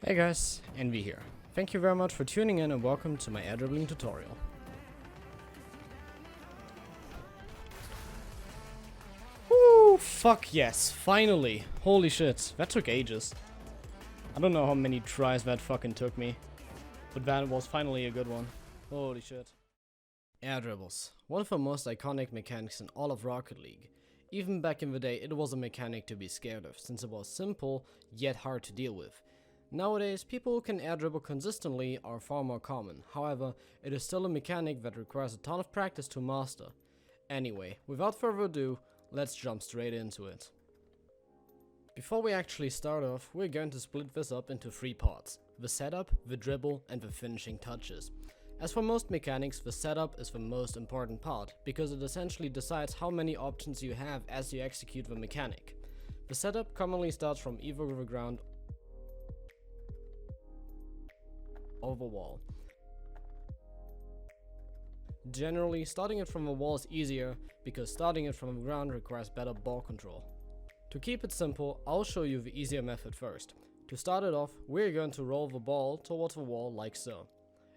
Hey guys, Envy here. Thank you very much for tuning in and welcome to my Airdribbling tutorial. Woo! Fuck yes, finally! Holy shit, that took ages. I don't know how many tries that fucking took me, but that was finally a good one. Holy shit. Airdribbles, one of the most iconic mechanics in all of Rocket League. Even back in the day, it was a mechanic to be scared of, since it was simple, yet hard to deal with. Nowadays, people who can airdribble consistently are far more common. However, it is still a mechanic that requires a ton of practice to master. Anyway, without further ado, let's jump straight into it. Before we actually start off, we're going to split this up into three parts: the setup, the dribble, and the finishing touches. As for most mechanics, the setup is the most important part, because it essentially decides how many options you have as you execute the mechanic. The setup commonly starts from either the ground or the wall. Generally, starting it from the wall is easier, because starting it from the ground requires better ball control. To keep it simple, I'll show you the easier method first. To start it off, we're going to roll the ball towards the wall like so.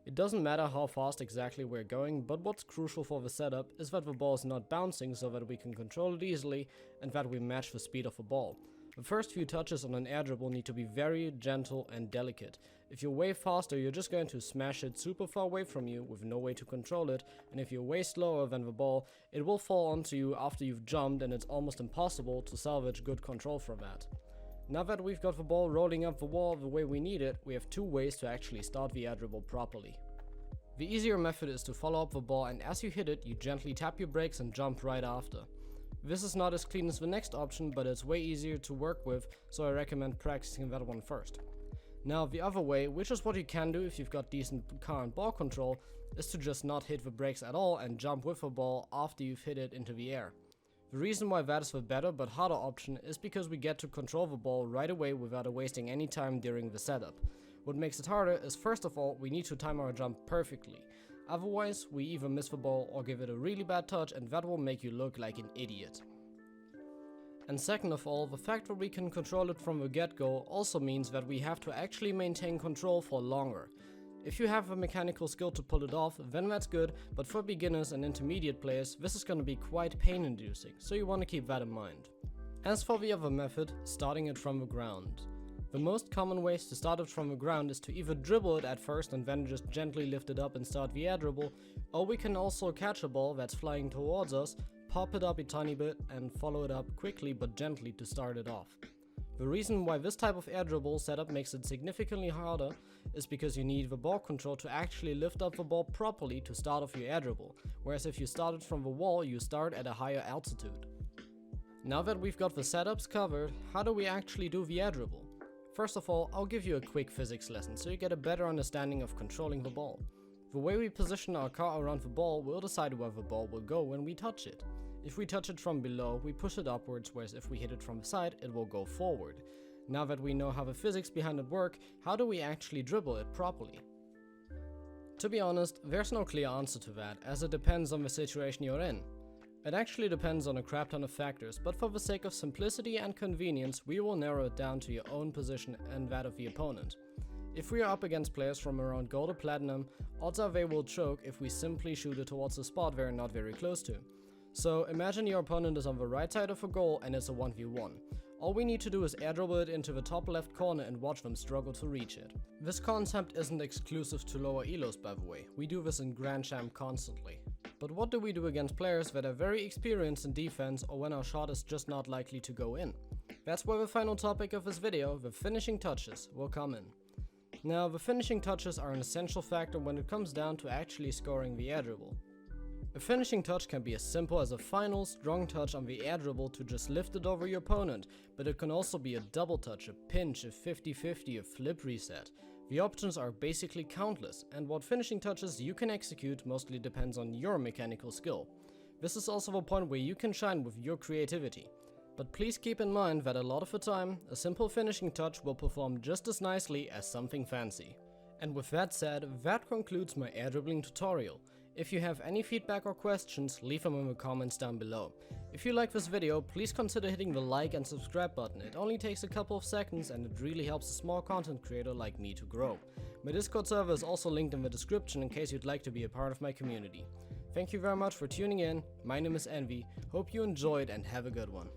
It doesn't matter how fast exactly we're going, but what's crucial for the setup is that the ball is not bouncing so that we can control it easily and that we match the speed of the ball. The first few touches on an air dribble need to be very gentle and delicate. If you're way faster, you're just going to smash it super far away from you with no way to control it, and if you're way slower than the ball, it will fall onto you after you've jumped and it's almost impossible to salvage good control from that. Now that we've got the ball rolling up the wall the way we need it, we have two ways to actually start the air dribble properly. The easier method is to follow up the ball, and as you hit it, you gently tap your brakes and jump right after. This is not as clean as the next option, but it's way easier to work with, so I recommend practicing that one first. Now the other way, which is what you can do if you've got decent car and ball control, is to just not hit the brakes at all and jump with the ball after you've hit it into the air. The reason why that is the better but harder option is because we get to control the ball right away without wasting any time during the setup. What makes it harder is, first of all, we need to time our jump perfectly. Otherwise, we either miss the ball or give it a really bad touch, and that will make you look like an idiot. And second of all, the fact that we can control it from the get-go also means that we have to actually maintain control for longer. If you have a mechanical skill to pull it off, then that's good, but for beginners and intermediate players, this is going to be quite pain-inducing, so you want to keep that in mind. As for the other method, starting it from the ground. The most common ways to start it from the ground is to either dribble it at first and then just gently lift it up and start the air dribble, or we can also catch a ball that's flying towards us, pop it up a tiny bit and follow it up quickly but gently to start it off. The reason why this type of air dribble setup makes it significantly harder is because you need the ball control to actually lift up the ball properly to start off your air dribble, whereas if you started from the wall, you start at a higher altitude. Now that we've got the setups covered, how do we actually do the air dribble? First of all, I'll give you a quick physics lesson so you get a better understanding of controlling the ball. The way we position our car around the ball will decide where the ball will go when we touch it. If we touch it from below, we push it upwards, whereas if we hit it from the side, it will go forward. Now that we know how the physics behind it work, how do we actually dribble it properly? To be honest, there's no clear answer to that, as it depends on the situation you're in. It actually depends on a crap ton of factors, but for the sake of simplicity and convenience, we will narrow it down to your own position and that of the opponent. If we are up against players from around gold or platinum, odds are they will choke if we simply shoot it towards a spot they're not very close to. So imagine your opponent is on the right side of a goal and it's a 1v1. All we need to do is air dribble it into the top left corner and watch them struggle to reach it. This concept isn't exclusive to lower elos, by the way, we do this in Grand Champ constantly. But what do we do against players that are very experienced in defense or when our shot is just not likely to go in? That's where the final topic of this video, the finishing touches, will come in. Now, the finishing touches are an essential factor when it comes down to actually scoring the air dribble. A finishing touch can be as simple as a final strong touch on the air dribble to just lift it over your opponent, but it can also be a double touch, a pinch, a 50-50, a flip reset. The options are basically countless, and what finishing touches you can execute mostly depends on your mechanical skill. This is also the point where you can shine with your creativity. But please keep in mind that a lot of the time, a simple finishing touch will perform just as nicely as something fancy. And with that said, that concludes my air dribbling tutorial. If you have any feedback or questions, leave them in the comments down below. If you like this video, please consider hitting the like and subscribe button. It only takes a couple of seconds and it really helps a small content creator like me to grow. My Discord server is also linked in the description in case you'd like to be a part of my community. Thank you very much for tuning in. My name is Envy. Hope you enjoyed and have a good one.